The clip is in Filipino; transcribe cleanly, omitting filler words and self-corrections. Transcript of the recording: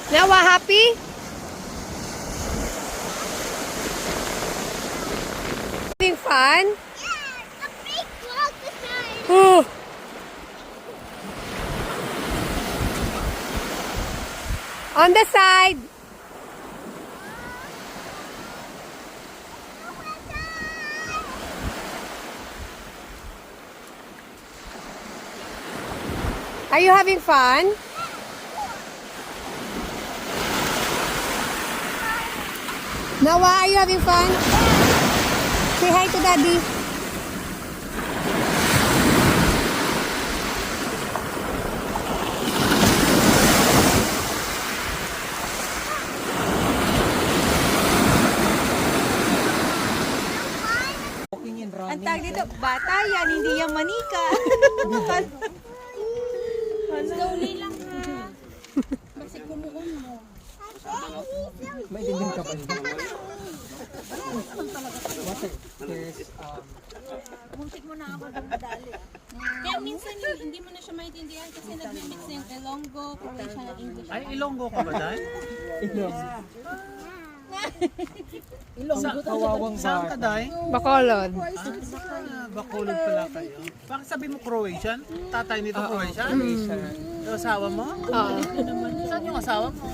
Nawa, happy? Having fun? Yeah, a big crocodile. Ooh. On the side. Are you having fun? Nawa, are you having fun? Say hi to Daddy. Ang tag dito, bata yan, hindi yan manika. Slowly lang ha. Kasi kumuon mo. May dinding ka ba yun? Muntik mo na ako magdali. Kaya minsan hindi mo na siya maintindihan kasi nag-mix na yung Ilonggo, Croatian at English. Ay, Ilonggo ka ba dahil? Kawawang Saan ka dahil? Bacolod. Bacolod pala kayo. Bakit sabi mo Croatian? Tatay nito Croatian? Yung asawa mo? Oo. Saan yung asawa mo?